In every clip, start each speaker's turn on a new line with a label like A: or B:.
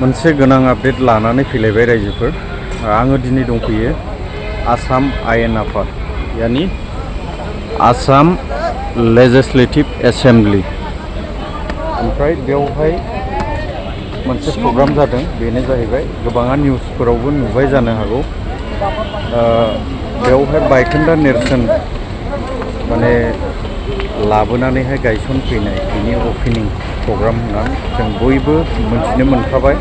A: मोनसे गोनां आपडेट लानानै फैलायबाय रायजोफोर। आङो दिनै दंफैयो आसाम आयेन आफाद यानि आसाम लेजिस्लेटिभ एसेम्बलि। ओमफ्राय बेवहाय मोनसे प्रग्राम जादों, बेनो जाहैबाय गोबाङा निउसफोरावबो नुबाय जानो हागौ। बेवहाय बायखोन्दा नेरसोन माने लाबोनानैहाय गायसनफैनाय बिनि अपेनिं प्रग्राम होननानै जों बयबो मोनथिनो मोनखाबाय।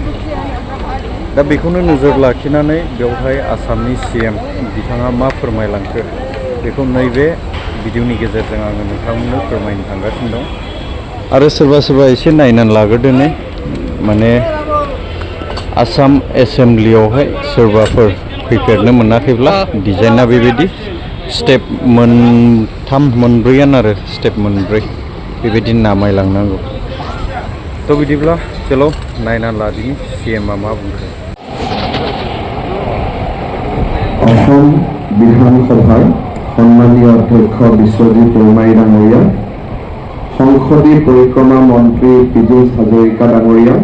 A: दा बेखौनो नोजोर लाखिनानै बेवहाय आसामनि CM बिथाङा मा फोरमायलांखो बेखौ नैबे भिडिअनि गेजेरजों आङो नोंथांमोननो फोरमायनो थांगासिनो दं। आरो सोरबा सोरबा एसे नायनानै लाग्रोदोनै माने आसाम एसेम्बलियावहाय सोरबाफोर फैफेरनो मोनाखैब्ला डिजाइना बेबायदि स्टेप मोनथाम मोनब्रैयानो आरो स्टेप मोनब्रै बेबायदि नामायलांनांगौ। थ' बिदिब्ला चलो नायना लादिनि CMआ मा बुंखो।
B: অসম বিধানসভাৰ সন্মানীয় অধ্যক্ষ বিশ্বজিৎ দৈমাৰী ডাঙৰীয়া, সংসদীয় পৰিক্ৰমা মন্ত্ৰী পীযুষ হাজৰিকা ডাঙৰীয়া,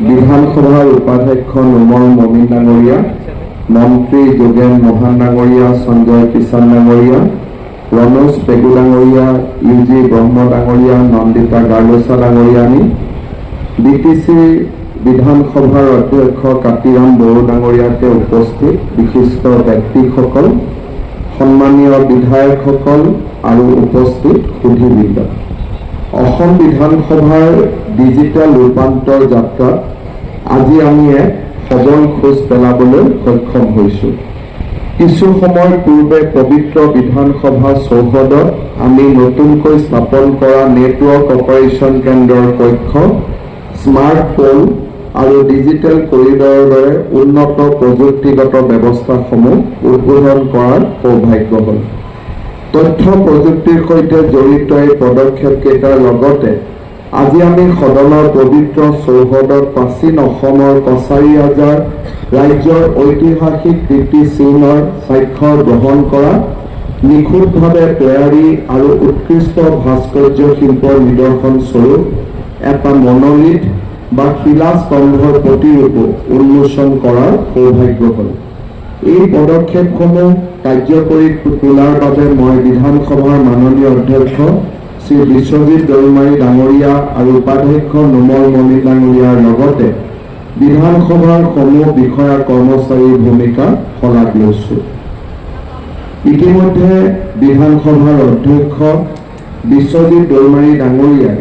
B: বিধানসভাৰ উপাধ্যক্ষ নোমল মমিন ডাঙৰীয়া, মন্ত্ৰী যোগেন মহান ডাঙৰীয়া, সঞ্জয় কিষাণ ডাঙৰীয়া, ৰমেশ পেগু ডাঙৰীয়া, UG ব্ৰহ্ম ডাঙৰীয়া, নন্দিতা গাৰ্লোচা ডাঙৰীয়ানী, BTC বিধানসভাৰ অধ্যক্ষ কাতিৰাম বড়ো ডাঙৰীয়াকে উপস্থিত বিশিষ্ট ব্যক্তিসকল, সন্মানীয় বিধায়কসকল আৰু উপস্থিত সুধীবৃন্দ। অসম বিধানসভাৰ ডিজিটেল ৰূপান্তৰ যাত্ৰাত আজি আমি এক সবল খোজ পেলাবলৈ সক্ষম হৈছোঁ। কিছু সময় পূৰ্বে পবিত্ৰ বিধানসভা চৌহদত আমি নতুনকৈ স্থাপন কৰা নেটৱৰ্ক অপাৰেশ্যন কেন্দ্ৰৰ কক্ষ, স্মাৰ্ট পোল আৰু ডিজিটেল কৰিডৰৰ দৰে উন্নত প্ৰযুক্তিগত ব্যৱস্থাসমূহ উদ্বোধন কৰাৰ সৌভাগ্য হ'ল। তথ্য প্ৰযুক্তিৰ সৈতে জড়িত এই পদক্ষেপকেইটাৰ লগতে আজি আমি সদনৰ পবিত্ৰ চৌহদত প্ৰাচীন অসমৰ কছাৰী ৰাজাৰ ৰাজ্যৰ ঐতিহাসিক কীৰ্তিচিহ্নৰ স্বাক্ষৰ গ্ৰহণ কৰা, নিখুঁতভাৱে তৈয়াৰী আৰু উৎকৃষ্ট ভাস্কৰ্য শিল্পৰ নিদৰ্শন স্বৰূপ এটা মনোলিথ বা শিলাস্তম্ভৰ প্ৰতিৰূপো উন্মোচন কৰাৰ সৌভাগ্য হ'ল। এই পদক্ষেপসমূহ কাৰ্যকৰী তোলাৰ বাবে মই বিধানসভাৰ মাননীয় অধ্যক্ষ শ্ৰী বিশ্বজিৎ দৈমাৰী ডাঙৰীয়া আৰু উপাধ্যক্ষ নোমল মমিন ডাঙৰীয়াৰ লগতে বিধানসভাৰ সমূহ বিষয়া কৰ্মচাৰীৰ ভূমিকা শলাগ লৈছোঁ। ইতিমধ্যে বিধানসভাৰ অধ্যক্ষ বিশ্বজিৎ দৈমাৰী ডাঙৰীয়াই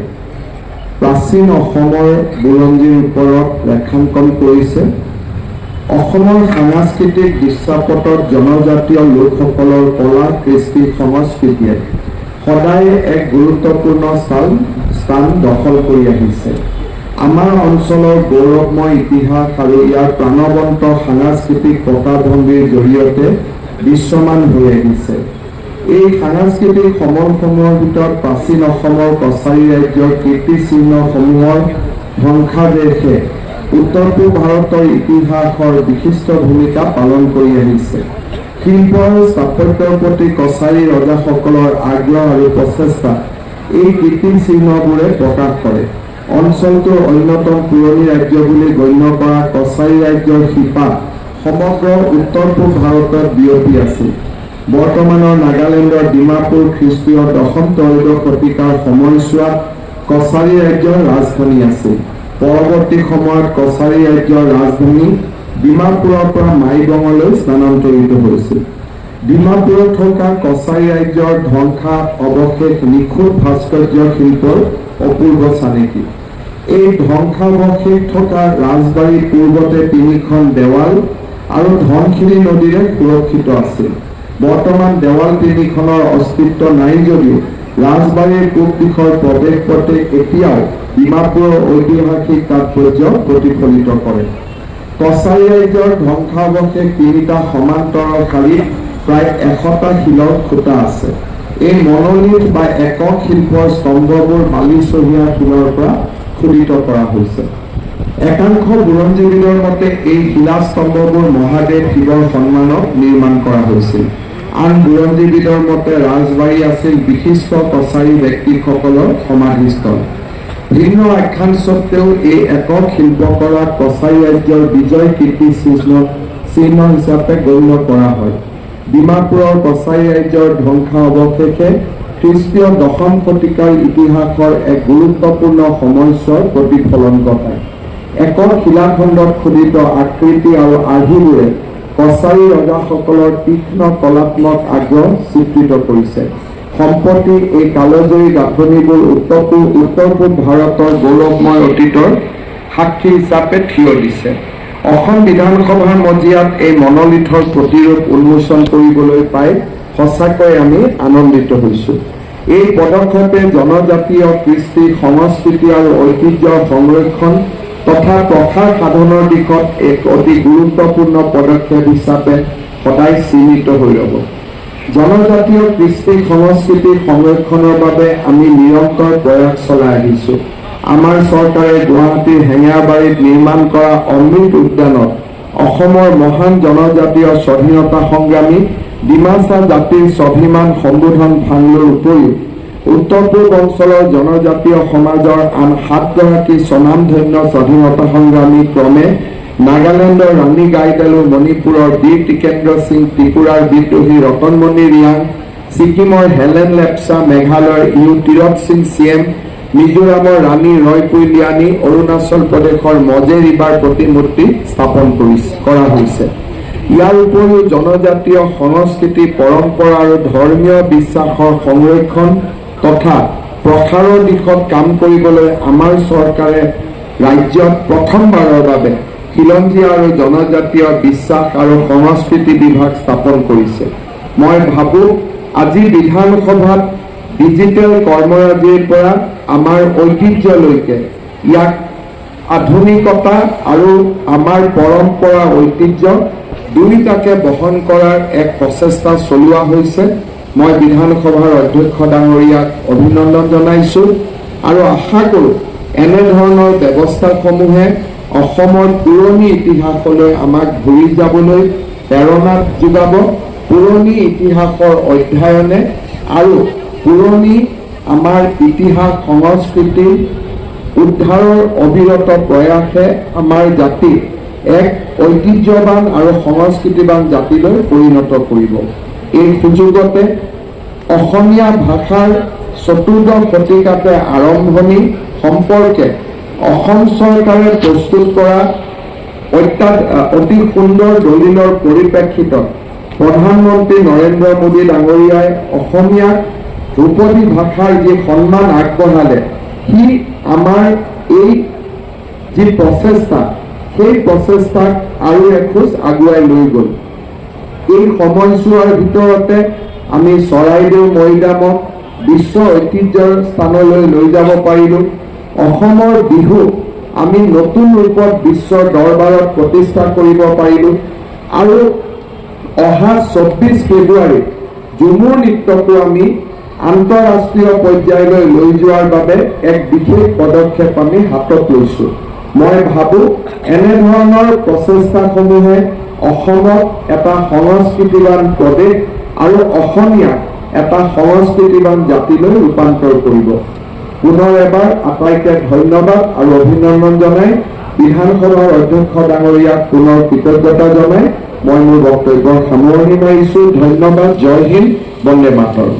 B: প্ৰাচীন অসমৰ বুৰঞ্জীৰ ওপৰত ৰেখাংকন কৰিছে। অসমৰ সাংস্কৃতিক দৃশ্যপটত জনজাতীয় লোকসকলৰ কলা কৃষ্টি সংস্কৃতিয়ে সদায় এক গুৰুত্বপূৰ্ণ স্থান দখল কৰি আহিছে। আমাৰ অঞ্চলৰ গৌৰৱময় ইতিহাস আৰু ইয়াৰ প্ৰাণৱন্ত সাংস্কৃতিক প্ৰকাশভংগীৰ জৰিয়তে দৃশ্যমান হৈ আহিছে। এই সাংস্কৃতিক সমলসমূহৰ ভিতৰত প্ৰাচীন অসমৰ কছাৰী ৰাজ্যৰ কীৰ্তিচিহ্নসমূহৰ ধ্বংসাৱশেষে উত্তৰ পূব ভাৰতৰ ইতিহাসৰ বিশিষ্ট ভূমিকা পালন কৰি আহিছে। শিল্প আৰু স্থাপত্যৰ প্ৰতি কছাৰী ৰজাসকলৰ আগ্ৰহ আৰু প্ৰচেষ্টা এই কীৰ্তিচিহ্নবোৰে প্ৰকাশ কৰে। অঞ্চলটোৰ অন্যতম পুৰণি ৰাজ্য বুলি গণ্য কৰা কছাৰী ৰাজ্যৰ শিপা সমগ্ৰ উত্তৰ পূব ভাৰতত বিয়পি আছিল। বৰ্তমানৰ নাগালেণ্ডৰ ডিমাপুৰ খ্ৰীষ্টীয় দশম ত্ৰয়োদশ শতিকাৰ সময়ছোৱাত কছাৰী ৰাজ্যৰ ৰাজধানী আছিল। পৰৱৰ্তী সময়ত কছাৰী ৰাজ্যৰ ৰাজধানী ডিমাপুৰৰ পৰা মাইবঙলৈ স্থানান্তৰিত হৈছিল। ডিমাপুৰত থকা কছাৰী ৰাজ্যৰ ধ্বংসা অৱশেষ নিখুঁত ভাস্কৰ্য শিল্পৰ অপূৰ্ব চানেকি। এই ধ্বংসাৱশেষ থকা ৰাজবাৰী পূৰ্বতে 3খন দেৱাল আৰু ধনশিৰি নদীৰে সুৰক্ষিত আছিল। বৰ্তমান দেৱাল 3খনৰ অস্তিত্ব নাই যদিও ৰাজবাৰীৰ পূব দিশৰ প্ৰৱেশ পথে এতিয়াও ডিমাপুৰৰ ঐতিহাসিক তাৎপৰ্য প্ৰতিফলিত কৰে। কছাৰী ৰাজ্যৰ ধ্বংসাৱশেষ 3টা সমান্তৰাল শাৰীত প্ৰায় 100টা শিলৰ খুঁটা আছে। এই মনোলিথ বা একক শিল্পৰ স্তম্ভবোৰ বালিচহীয়া শিলৰ পৰা খোদিত কৰা হৈছে। একাংশ বুৰঞ্জীবিদৰ মতে এই শিলাস্তম্ভবোৰ মহাদেৱ শিৱৰ সন্মানত নিৰ্মাণ কৰা হৈছিল। আন বুৰঞ্জীবিদৰ মতে ৰাজবাৰী আছিল বিশিষ্ট কছাৰী ব্যক্তিসকলৰ সমাধিস্থল। ভিন্ন আখ্যান স্বত্বেও এই একক শিল্পকলা কছাৰী ৰাজ্যৰ বিজয় কীৰ্তি চিহ্ন হিচাপে গণ্য কৰা হয়। ডিমাপুৰৰ কছাৰী ৰাজ্যৰ ধ্বংসাৱশেষে খ্ৰীষ্টীয় দশম শতিকাৰ ইতিহাসৰ এক গুৰুত্বপূৰ্ণ সময়ছোৱাৰ প্ৰতিফলন ঘটায়। একক শিলাখণ্ডত খোদিত আকৃতি আৰু আৰ্হিবোৰে কছাৰী ৰজাসকলৰ তীক্ষ্ণ কলাত্মক আগ্ৰহ চিত্ৰিত কৰিছে। সম্প্ৰতি এই কালজয়ী গাঁথনিবোৰ উত্তৰ পূব ভাৰতৰ গৌৰৱময় অতীতৰ সাক্ষী হিচাপে থিয় দিছে। অসম বিধানসভাৰ মজিয়াত এই মনোলিথৰ প্ৰতিৰূপ উন্মোচন কৰিবলৈ পাই সঁচাকৈ আমি আনন্দিত হৈছোঁ। এই পদক্ষেপে জনজাতীয় কৃষ্টি সংস্কৃতি আৰু ঐতিহ্যৰ সংৰক্ষণ তথা প্ৰসাৰ সাধনৰ দিশত এক অতি গুৰুত্বপূৰ্ণ পদক্ষেপ হিচাপে সদায় চিহ্নিত হৈ ৰ'ব। জনজাতীয় কৃষ্টি সংস্কৃতি সংৰক্ষণৰ বাবে আমি নিৰন্তৰ প্ৰয়াস চলাই আহিছোঁ। আমাৰ চৰকাৰে গুৱাহাটীৰ হেঙেৰাবাৰীত নিৰ্মাণ কৰা অমৃত উদ্যানত অসমৰ মহান জনজাতীয় স্বাধীনতা সংগ্ৰামী ডিমাচা জাতিৰ স্বাভিমান সম্বোধন ভাংলোৰ উপৰিও উত্তৰ পূব অঞ্চলৰ জনজাতীয় সমাজৰ আন 7গৰাকী স্বনামধন্য স্বাধীনতা সংগ্ৰামী ক্ৰমে নাগালেণ্ডৰ ৰাণী গাইডালু, মণিপুৰৰ বীৰ টিকেন্দ্ৰ সিং, ত্ৰিপুৰাৰ বিদ্ৰোহী ৰতনমণি ৰিয়াং, ছিকিমৰ হেলেন লেপচা, মেঘালয়ৰ ইউ টিৰথ সিং চিএম, মিজোৰামৰ ৰাণী ৰয়পুইলিয়ানী, অৰুণাচল প্ৰদেশৰ মজে ৰিবাৰ প্ৰতিমূৰ্তি স্থাপন কৰা হৈছে। ইয়াৰ উপৰিও জনজাতীয় সংস্কৃতি, পৰম্পৰা আৰু ধৰ্মীয় বিশ্বাসৰ সংৰক্ষণ তথা প্ৰসাৰৰ দিশত কাম কৰিবলৈ আমাৰ চৰকাৰে ৰাজ্যত প্ৰথমবাৰৰ বাবে খিলঞ্জীয়া আৰু জনজাতীয় বিশ্বাস আৰু সংস্কৃতি বিভাগ স্থাপন কৰিছে। মই ভাবোঁ আজি বিধানসভাত ডিজিটেল কৰ্মৰাজিৰ পৰা আমাৰ ঐতিহ্যলৈকে ইয়াক আধুনিকতা আৰু আমাৰ পৰম্পৰা ঐতিহ্য দুয়োটাকে বহন কৰাৰ এক প্ৰচেষ্টা চলোৱা হৈছে। মই বিধানসভাৰ অধ্যক্ষ ডাঙৰীয়াক অভিনন্দন জনাইছোঁ আৰু আশা কৰোঁ এনেধৰণৰ ব্যৱস্থাসমূহে অসমৰ পুৰণি ইতিহাসলৈ আমাক ঘূৰি যাবলৈ প্ৰেৰণা যোগাব। পুৰণি ইতিহাসৰ অধ্যয়নে আৰু পুৰণি আমাৰ ইতিহাস সংস্কৃতি উদ্ধাৰৰ অবিৰত প্ৰয়াসে আমাৰ জাতিক এক ঐতিহ্যবান আৰু সংস্কৃতিবান জাতিলৈ পৰিণত কৰিব। এই সুযোগতে অসমীয়া ভাষাৰ চতুৰ্দশ শতিকাতে আৰম্ভণি সম্পৰ্কে অসম চৰকাৰে প্ৰস্তুত কৰা অতি সুন্দৰ দলিলৰ পৰিপ্ৰেক্ষিতত প্ৰধানমন্ত্ৰী নৰেন্দ্ৰ মোদী ডাঙৰীয়াই অসমীয়াক ধ্ৰুপদী ভাষাৰ যি সন্মান আগবঢ়ালে, সি আমাৰ এই যি প্ৰচেষ্টা, সেই প্ৰচেষ্টাক আৰু এখোজ আগুৱাই লৈ গ'ল। এই সময়ছোৱাৰ ভিতৰতে আমি চৰাইদেউ মৈদামক বিশ্ব ঐতিহ্যৰ স্থানলৈ লৈ যাব পাৰিলোঁ। অসমৰ বিহু আমি নতুন ৰূপত বিশ্বৰ দৰবাৰত প্ৰতিষ্ঠা কৰিব পাৰিলোঁ আৰু অহা 24 ফেব্ৰুৱাৰীত ঝুমুৰ নৃত্যকো আমি আন্তঃৰাষ্ট্ৰীয় পৰ্যায়লৈ লৈ যোৱাৰ বাবে এক বিশেষ পদক্ষেপ আমি হাতত লৈছোঁ। মই ভাবোঁ এনেধৰণৰ প্ৰচেষ্টাসমূহে অসমক এটা সংস্কৃতিবান প্ৰদেশ আৰু অসমীয়াক এটা সংস্কৃতিবান জাতিলৈ ৰূপান্তৰ কৰিব। পুনৰ এবাৰ আটাইকে ধন্যবাদ আৰু অভিনন্দন জনাই বিধানসভাৰ অধ্যক্ষ ডাঙৰীয়াক পুনৰ কৃতজ্ঞতা জনাই মই মোৰ বক্তব্যৰ সামৰণি মাৰিছোঁ। ধন্যবাদ। জয় হিন্দ, বন্দে মাতৰম।